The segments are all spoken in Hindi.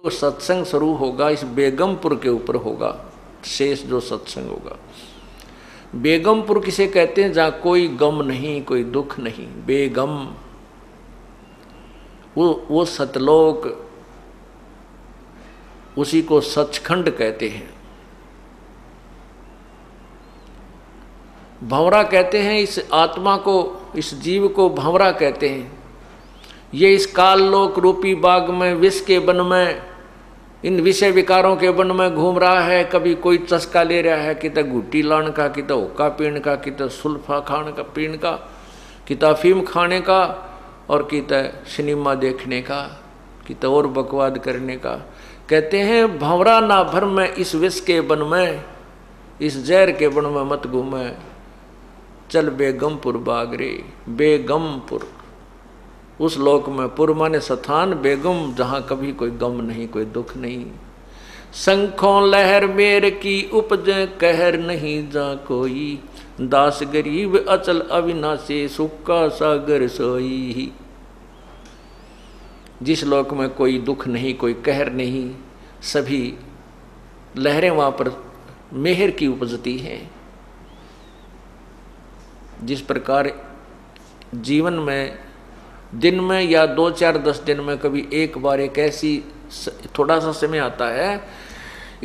जो सत्संग शुरू होगा इस बेगमपुर के ऊपर होगा, शेष जो सत्संग होगा। बेगमपुर किसे कहते हैं? जहाँ कोई गम नहीं, कोई दुख नहीं, बेगम। वो सतलोक, उसी को सचखंड कहते हैं। भंवरा कहते हैं इस आत्मा को, इस जीव को भंवरा कहते हैं। ये इस काल लोक रूपी बाग में, विष के वन में, इन विषय विकारों के वन में घूम रहा है। कभी कोई चस्का ले रहा है, कितना गुट्टी लाने का, कितना हुक्का पीने का, कितना सुल्फा खाने का पीने का, कितना अफीम खाने का, और कितना सिनेमा देखने का, कितना और बकवाद करने का। कहते हैं भंवरा ना भर में इस विष के वन में, इस जहर के वन में मत घूमे, चल बेगमपुर बाग रे। बेगमपुर उस लोक में, पुर माने स्थान, बेगम जहाँ कभी कोई गम नहीं, कोई दुख नहीं। शंखों लहर मेर की उपजे कहर नहीं जा कोई, दास गरीब अचल अविनाशी सुख का सागर सोई। जिस लोक में कोई दुख नहीं, कोई कहर नहीं, सभी लहरें वहाँ पर मेहर की उपजती हैं। जिस प्रकार जीवन में दिन में या 2-4-10 दिन में कभी एक बार एक ऐसी थोड़ा सा समय आता है,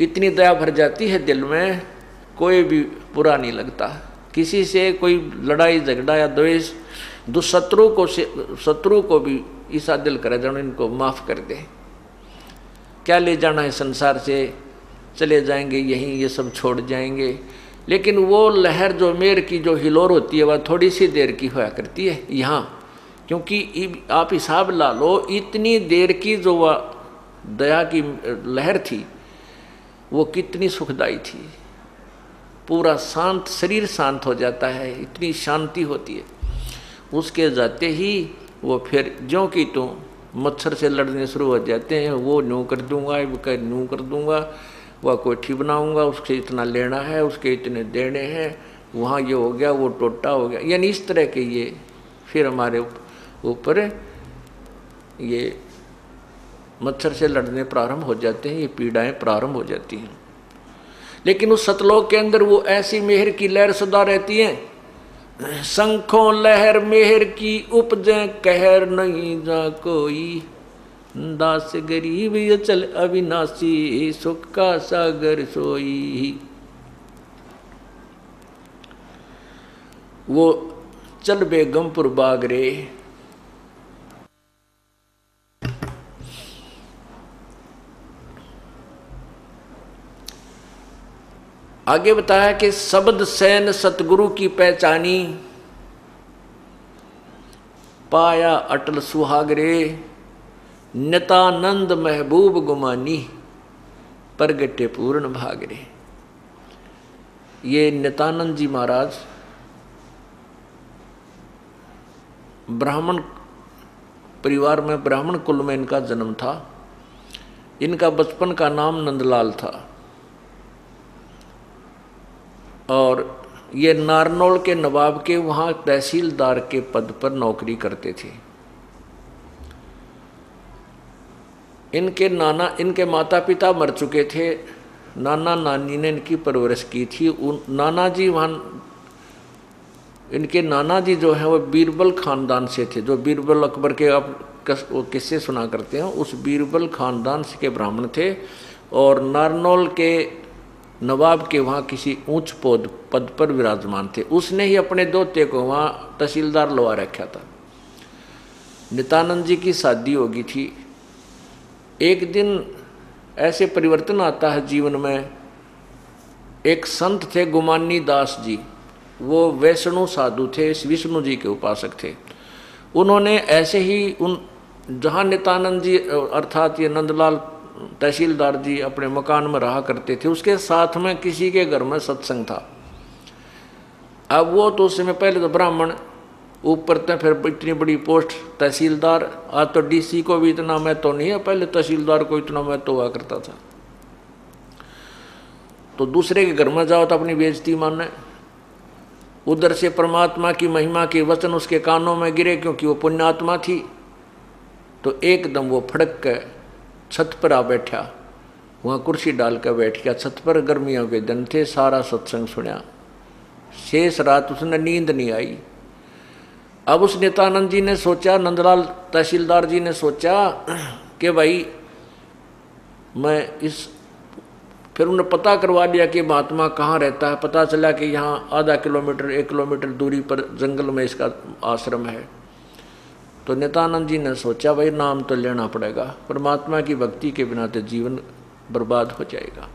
इतनी दया भर जाती है दिल में, कोई भी बुरा नहीं लगता। किसी से कोई लड़ाई झगड़ा या द्वेष, शत्रु को भी ऐसा दिल करे जानो इनको माफ़ कर दे। क्या ले जाना है संसार से, चले जाएंगे यहीं, ये सब छोड़ जाएंगे। लेकिन वो लहर जो मेर की जो हिलोर होती है, वह थोड़ी सी देर की होया करती है यहाँ। क्योंकि आप हिसाब ला लो, इतनी देर की जो वह दया की लहर थी, वो कितनी सुखदाई थी। पूरा शांत, शरीर शांत हो जाता है, इतनी शांति होती है। उसके जाते ही वो फिर ज्यों की त्यों मच्छर से लड़ने शुरू हो जाते हैं। वो न्यू कर दूंगा, वो कह न्यू कर दूंगा, वह कोठी बनाऊंगा, उसके इतना लेना है, उसके इतने देने हैं, वहाँ ये हो गया, वो टोटा हो गया। यानी इस तरह के ये फिर हमारे ऊपर ये मच्छर से लड़ने प्रारंभ हो जाते हैं, ये पीड़ाएं प्रारंभ हो जाती हैं। लेकिन उस सतलोक के अंदर वो ऐसी मेहर की लहर सदा रहती है। शंखों लहर मेहर की उपजे कहर नहीं जा कोई, दास गरीब अचल अविनाशी सुख का सागर सोई। वो चल बेगमपुर बाग रे। आगे बताया कि शब्द सैन सतगुरु की पहचानी, पाया अटल सुहागरे, नितानंद महबूब गुमानी, परगटे पूर्ण भागरे। ये नितानंद जी महाराज ब्राह्मण परिवार में, ब्राह्मण कुल में इनका जन्म था। इनका बचपन का नाम नंदलाल था और ये नारनौल के नवाब के वहाँ तहसीलदार के पद पर नौकरी करते थे। इनके माता पिता मर चुके थे। नाना नानी ने इनकी परवरिश की थी। इनके नाना जी जो है वो बीरबल खानदान से थे, जो बीरबल अकबर के आप किस्से सुना करते हैं, उस बीरबल खानदान से के ब्राह्मण थे। और नारनौल के नवाब के वहाँ किसी ऊंच पद पर विराजमान थे। उसने ही अपने दोते को वहाँ तहसीलदार लगा रखा था। नित्यानंद जी की शादी होगी थी। एक दिन ऐसे परिवर्तन आता है जीवन में। एक संत थे गुमानी दास जी, वो वैष्णु साधु थे, विष्णु जी के उपासक थे। उन्होंने ऐसे ही जहाँ नित्यानंद जी अर्थात ये नंदलाल तहसीलदार जी अपने मकान में रहा करते थे, उसके साथ में किसी के घर में सत्संग था। अब वो तो उस समय पहले तो ब्राह्मण, ऊपर तो फिर इतनी बड़ी पोस्ट तहसीलदार। आज तो डीसी को भी इतना महत्व नहीं है, पहले तहसीलदार को इतना महत्व हुआ करता था। तो दूसरे के घर में जाओ तो अपनी बेइज्जती माने। उधर से परमात्मा की महिमा के वचन उसके कानों में गिरे, क्योंकि वो पुण्यात्मा थी। तो एकदम वो फड़क के छत पर आ बैठा, वहाँ कुर्सी डाल कर बैठ गया छत पर। गर्मियों के दिन थे, सारा सत्संग सुना। शेष रात उसने नींद नहीं आई। अब उस नित्यानंद जी ने सोचा, नंदलाल तहसीलदार जी ने सोचा कि भाई मैं इस, फिर उन्होंने पता करवा लिया कि महात्मा कहाँ रहता है। पता चला कि यहाँ आधा किलोमीटर 1 किलोमीटर दूरी पर जंगल में इसका आश्रम है। तो नित्यानंद जी ने सोचा भाई नाम तो लेना पड़ेगा, परमात्मा की भक्ति के बिना तो जीवन बर्बाद हो जाएगा।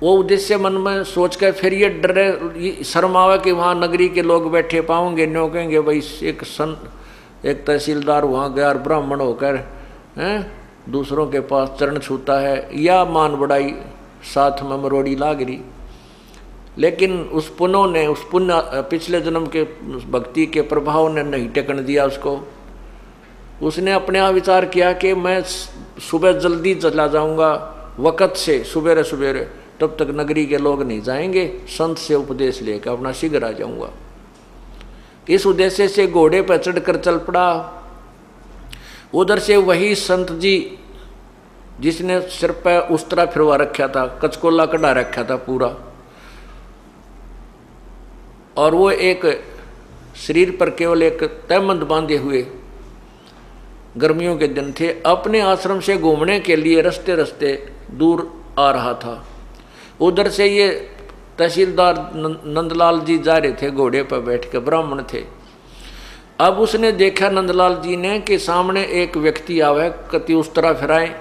वो उद्देश्य मन में सोच कर फिर ये डरे, शर्म आवा कि वहाँ नगरी के लोग बैठे पाओगे, न्यों कहेंगे भाई एक तहसीलदार वहाँ गया और ब्राह्मण होकर दूसरों के पास चरण छूता है, या मान बढ़ाई साथ में मरोड़ी लाग रही। लेकिन उस पुण्य पिछले जन्म के भक्ति के प्रभाव ने नहीं टेकन दिया उसको। उसने अपने आप विचार किया कि मैं सुबह जल्दी चला जाऊंगा वक़्त से, सवेरे सवेरे, तब तक नगरी के लोग नहीं जाएंगे, संत से उपदेश लेकर अपना शीघ्र आ जाऊंगा। इस उद्देश्य से घोड़े पर चढ़कर चल पड़ा। उधर से वही संत जी जिसने सिर पर उस्तरा फिरवा रखा था, कचकोला कढ़ा रखा था पूरा, और वो एक शरीर पर केवल एक तहमंद बांधे हुए, गर्मियों के दिन थे, अपने आश्रम से घूमने के लिए रस्ते रस्ते दूर आ रहा था। उधर से ये तहसीलदार नंदलाल जी जा रहे थे घोड़े पर बैठ कर, ब्राह्मण थे। अब उसने देखा नंदलाल जी ने कि सामने एक व्यक्ति आवे, कति उस तरह फिराए।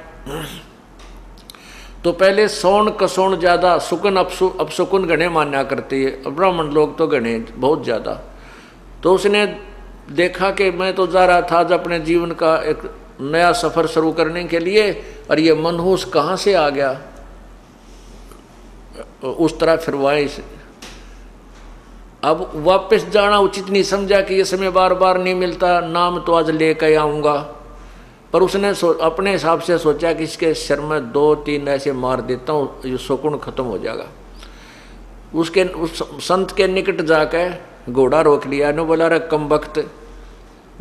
तो पहले सौन कसौन ज्यादा, सुकन अपसुकन गणे मान्या करते हैं ब्राह्मण लोग, तो गणे बहुत ज्यादा। तो उसने देखा कि मैं तो जा रहा था आज अपने जीवन का एक नया सफर शुरू करने के लिए, और ये मनहूस कहाँ से आ गया, उस तरह फिरवाए। अब वापस जाना उचित नहीं समझा कि ये समय बार बार नहीं मिलता, नाम तो आज लेकर आऊँगा। पर उसने अपने हिसाब से सोचा कि इसके सिर में 2-3 ऐसे मार देता हूँ, ये शकुन खत्म हो जाएगा। उस संत के निकट जाकर घोड़ा रोक लिया ने, बोला रे कम वक्त,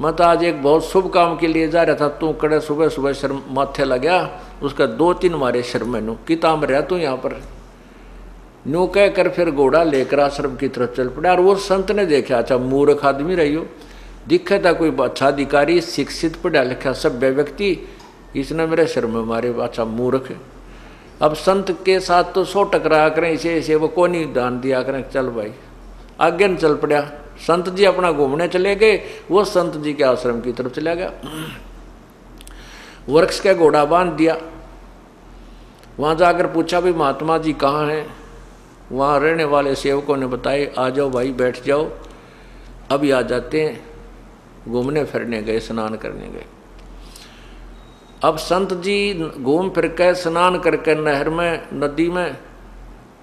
मैं तो आज एक बहुत शुभ काम के लिए जा रहा था, तू कड़े सुबह सुबह सिर माथे लगा, उसका 2-3 मारे सिर में, नू कि ताम रहा तू यहाँ पर, न्यू कह कर फिर घोड़ा लेकर आश्रम की तरफ चल पड़ा। और वो संत ने देखा, अच्छा मूर्ख आदमी रही हो, दिखा था कोई अच्छा अधिकारी, शिक्षित, पढ़ा लिखा सभ्य व्यक्ति, इसने मेरे सिर में मारे, अच्छा मूर्ख। अब संत के साथ तो 100 टकरा करें, इसे वो को नहीं ध्यान दिया करें, चल भाई आगे न चल पड़ा। संत जी अपना घूमने चले गए, वो संत जी के आश्रम की तरफ चला गया। वृक्ष का घोड़ा बांध दिया, वहाँ जाकर पूछा भाई महात्मा जी कहाँ हैं। वहाँ रहने वाले सेवकों ने बताए, आ जाओ भाई बैठ जाओ, अभी आ जाते हैं। घूमने फिरने गए, स्नान करने गए। अब संत जी घूम फिर कर स्नान करके नहर में, नदी में,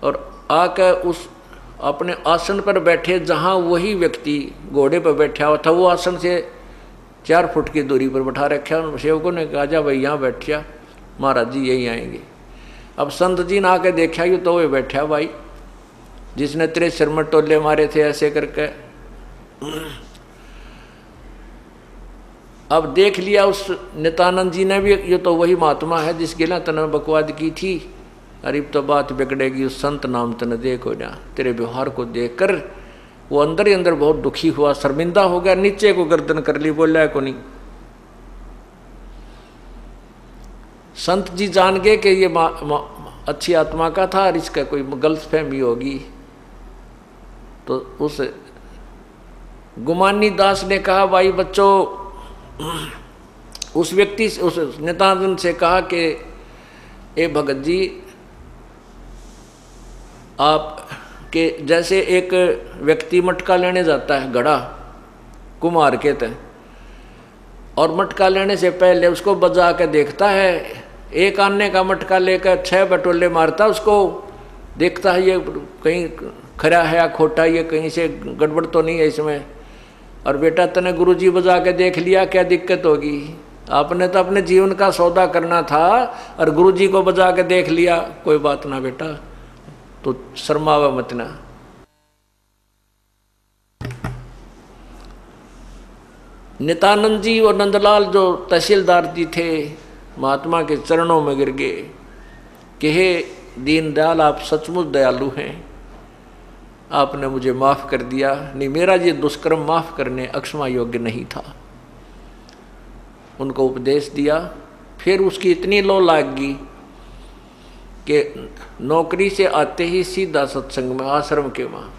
और आकर उस अपने आसन पर बैठे जहाँ वही व्यक्ति घोड़े पर बैठा हुआ था, वो आसन से 4 फुट की दूरी पर बैठा रखा। सेवकों ने कहा जा भाई यहाँ बैठ जा, महाराज जी यहीं आएंगे। अब संत जी ने आके देखा, यूँ तो वे बैठा भाई जिसने तेरे सिर में टोले मारे थे ऐसे करके। अब देख लिया उस नित्यानंद जी ने भी, ये तो वही महात्मा है जिसके लिए तने बकवाद की थी, अरे तो बात बिगड़ेगी, उस संत नाम तने देखो ना। तेरे व्यवहार को देखकर वो अंदर ही अंदर बहुत दुखी हुआ, शर्मिंदा हो गया, नीचे को गर्दन कर ली, बोला को नहीं। संत जी जान गए कि ये अच्छी आत्मा का था और इसका कोई गलतफहमी होगी। तो उस गुमानी दास ने कहा, भाई बच्चों, उस व्यक्ति से, उस नित्यानंद से कहा कि ए भगत जी, आप के जैसे एक व्यक्ति मटका लेने जाता है, घड़ा कुम्हार कहते हैं, और मटका लेने से पहले उसको बजा के देखता है, एक आने का मटका लेकर 6 बटोले मारता, उसको देखता है ये कहीं खरा है या खोटा, ये कहीं से गड़बड़ तो नहीं है इसमें। और बेटा तने गुरुजी बजा के देख लिया, क्या दिक्कत होगी? आपने तो अपने जीवन का सौदा करना था और गुरुजी को बजा के देख लिया, कोई बात ना बेटा, तो शर्मावा मत ना। नित्यानंद जी और नंदलाल जो तहसीलदार जी थे, महात्मा के चरणों में गिर गए कि हे दीनदयाल, आप सचमुच दयालु हैं, आपने मुझे माफ़ कर दिया। नहीं, मेरा ये दुष्कर्म माफ़ करने अक्षमा योग्य नहीं था। उनको उपदेश दिया। फिर उसकी इतनी लो लाग गई कि नौकरी से आते ही सीधा सत्संग में, आश्रम के वहाँ।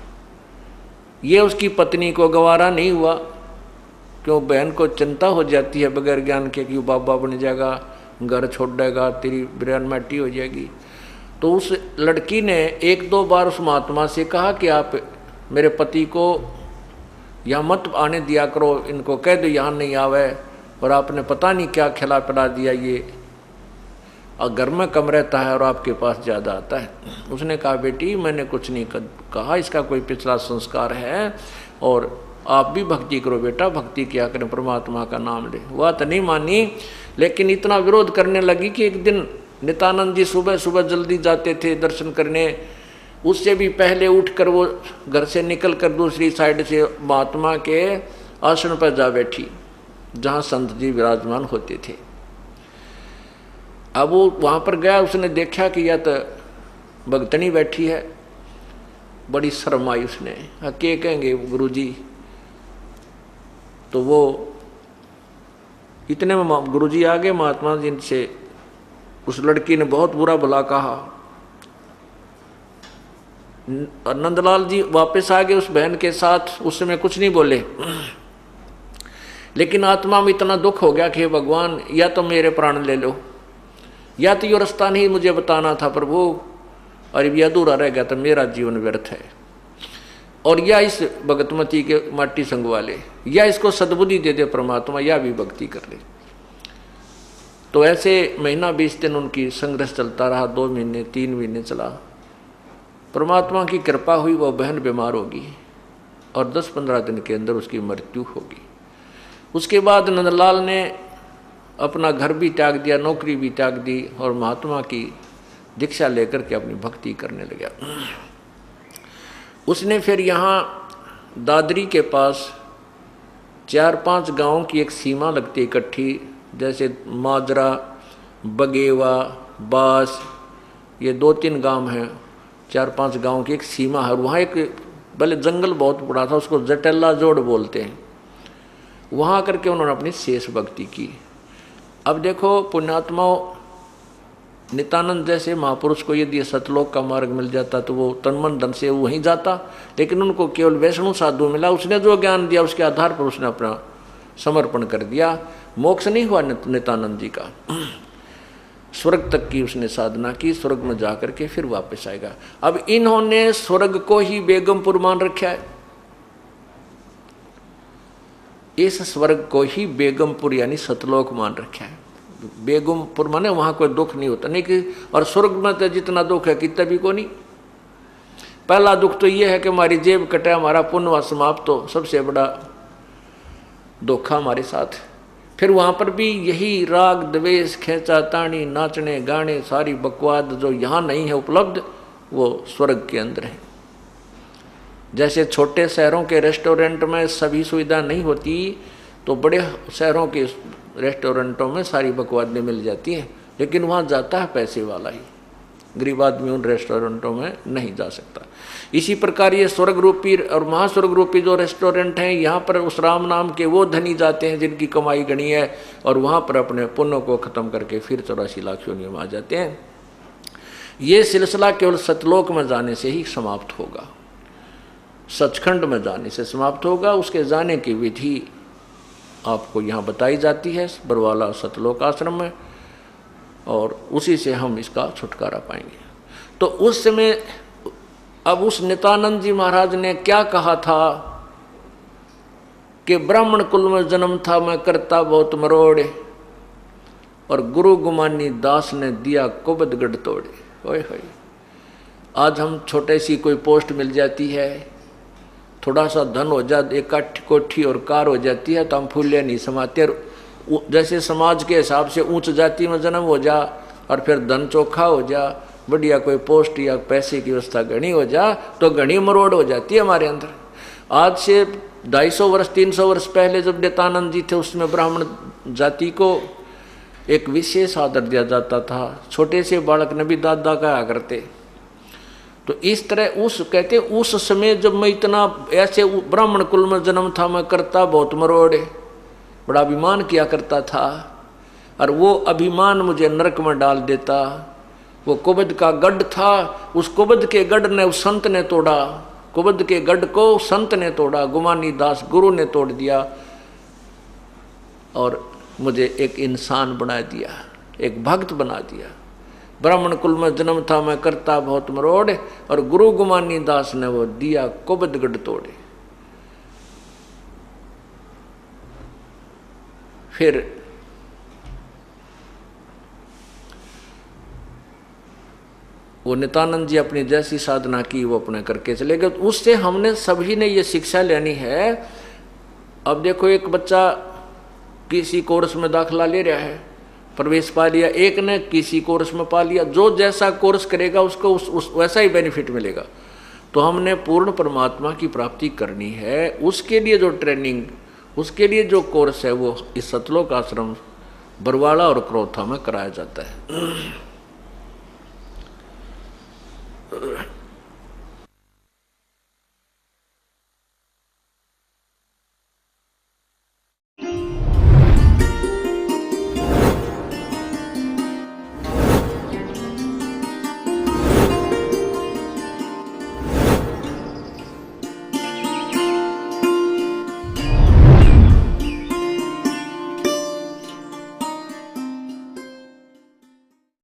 ये उसकी पत्नी को गवारा नहीं हुआ, क्यों बहन को चिंता हो जाती है बगैर ज्ञान के कि बाबा बन जाएगा, घर छोड़ देगा, तेरी बिरयान माटी हो जाएगी। तो उस लड़की ने एक दो बार उस महात्मा से कहा कि आप मेरे पति को यहाँ मत आने दिया करो, इनको कह दो यहाँ नहीं आवे, और आपने पता नहीं क्या खिला पिला दिया, ये और घर में कम रहता है और आपके पास ज़्यादा आता है। उसने कहा बेटी मैंने कुछ नहीं कहा, इसका कोई पिछला संस्कार है, और आप भी भक्ति करो बेटा, भक्ति किया करें, परमात्मा का नाम ले। वह तो नहीं मानी, लेकिन इतना विरोध करने लगी कि एक दिन नित्यानंद जी सुबह सुबह जल्दी जाते थे दर्शन करने, उससे भी पहले उठकर वो घर से निकल कर दूसरी साइड से महात्मा के आसन पर जा बैठी जहाँ संत जी विराजमान होते थे। अब वो वहाँ पर गया, उसने देखा कि यह तो भगतनी बैठी है, बड़ी शर्म आई उसने। क्या कहेंगे गुरुजी? तो वो इतने में गुरुजी आ गए महात्मा जी से। उस लड़की ने बहुत बुरा भला कहा। नंदलाल जी वापस आ गए उस बहन के साथ, उस समय कुछ नहीं बोले, लेकिन आत्मा में इतना दुख हो गया कि भगवान या तो मेरे प्राण ले लो, या तो ये रास्ता नहीं मुझे बताना था प्रभु, और ये अधूरा रह गया तो मेरा जीवन व्यर्थ है, और या इस भगतमती के माटी संग वाले, या इसको सद्बुद्धि दे दे परमात्मा, या भी भक्ति कर ले। तो ऐसे महीना 20 दिन उनकी संघर्ष चलता रहा। 2 महीने 3 महीने चला। परमात्मा की कृपा हुई, वह बहन बीमार होगी और 10-15 दिन के अंदर उसकी मृत्यु होगी। उसके बाद नंदलाल ने अपना घर भी त्याग दिया, नौकरी भी त्याग दी, और महात्मा की दीक्षा लेकर के अपनी भक्ति करने लगा। उसने फिर यहाँ दादरी के पास 4-5 गांवों की एक सीमा लगती इकट्ठी, जैसे माजरा, बगेवा, बास, ये 2-3 गांव हैं, 4-5 गांव की एक सीमा है। वहाँ एक भले जंगल बहुत बड़ा था, उसको जटेला जोड़ बोलते हैं। वहाँ करके उन्होंने अपनी शेष भक्ति की। अब देखो पुण्यात्माओं, नित्यानंद जैसे महापुरुष को यदि सतलोक का मार्ग मिल जाता तो वो तन मन धन से वहीं जाता, लेकिन उनको केवल वैष्णव साधु मिला। उसने जो ज्ञान दिया उसके आधार पर उसने अपना समर्पण कर दिया। मोक्ष नहीं हुआ नित्यानंद जी का, स्वर्ग तक की उसने साधना की, स्वर्ग में जाकर के फिर वापस आएगा। अब इन्होंने स्वर्ग को ही बेगमपुर मान रखा है। इस स्वर्ग को ही बेगमपुर यानी सतलोक मान रखा है। बेगमपुर माने वहां कोई दुख नहीं होता, नहीं कि और स्वर्ग में तो जितना दुख है कितना भी को नहीं। पहला दुख तो ये है कि हमारी जेब कटे, हमारा पुण्य समाप्त हो, सबसे बड़ा धोखा हमारे साथ। फिर वहाँ पर भी यही राग द्वेष, खेचा ताणी, नाचने गाने, सारी बकवाद जो यहाँ नहीं है उपलब्ध, वो स्वर्ग के अंदर है। जैसे छोटे शहरों के रेस्टोरेंट में सभी सुविधा नहीं होती, तो बड़े शहरों के रेस्टोरेंटों में सारी बकवादें मिल जाती हैं, लेकिन वहाँ जाता है पैसे वाला ही, गरीब आदमी उन रेस्टोरेंटों में नहीं जा सकता। इसी प्रकार ये स्वर्ग रूपी और महास्वर्ग रूपी जो रेस्टोरेंट हैं, यहाँ पर उस राम नाम के वो धनी जाते हैं जिनकी कमाई गणी है, और वहाँ पर अपने पुण्य को खत्म करके फिर 84 लाख योनियों में आ जाते हैं। ये सिलसिला केवल सतलोक में जाने से ही समाप्त होगा, सचखंड में जाने से समाप्त होगा। उसके जाने की विधि आपको यहाँ बताई जाती है बरवाला सतलोक आश्रम में, और उसी से हम इसका छुटकारा पाएंगे। तो उस समय अब उस नित्यानंद जी महाराज ने क्या कहा था कि ब्राह्मण कुल में जन्म था, मैं करता बहुत मरोड़े, और गुरु गुमानी दास ने दिया कुबद गढ़ तोड़े। ओए होए, आज हम छोटे सी कोई पोस्ट मिल जाती है, थोड़ा सा धन हो जाए, एक कोठी और कार हो जाती है, तो हम फूले नहीं समाते। जैसे समाज के हिसाब से उच्च जाति में जन्म हो जा, और फिर धन चोखा हो जा, बढ़िया कोई पोस्ट या पैसे की व्यवस्था घनी हो जा, तो घनी मरोड़ हो जाती है हमारे अंदर। आज से 250 वर्ष 300 वर्ष पहले जब नित्यानंद जी थे, उसमें ब्राह्मण जाति को एक विशेष आदर दिया जाता था। छोटे से बालक ने भी दादा कहा करते। तो इस तरह उस कहते उस समय जब मैं इतना ऐसे ब्राह्मण कुल में जन्म था, मैं करता बहुत मरोड़े, बड़ा अभिमान किया करता था, और वो अभिमान मुझे नरक में डाल देता। वो कुबद का गढ़ था, उस कुबद के गढ़ ने उस संत ने तोड़ा, कुबद के गढ़ को संत ने तोड़ा, गुमानी दास गुरु ने तोड़ दिया और मुझे एक इंसान बना दिया, एक भक्त बना दिया। ब्राह्मण कुल में जन्म था, मैं करता बहुत मरोड़, और गुरु गुमानी दास ने वो दिया कुबद गढ़ तोड़े। फिर वो नित्यानंद जी अपनी जैसी साधना की वो अपने करके चले गए। उससे हमने सभी ने ये शिक्षा लेनी है। अब देखो एक बच्चा किसी कोर्स में दाखला ले रहा है, प्रवेश पा लिया, एक ने किसी कोर्स में पा लिया, जो जैसा कोर्स करेगा उसको उस वैसा ही बेनिफिट मिलेगा। तो हमने पूर्ण परमात्मा की प्राप्ति करनी है, उसके लिए जो ट्रेनिंग, उसके लिए जो कोर्स है वो इस सतलोक आश्रम बरवाड़ा और क्रोथा में कराया जाता है।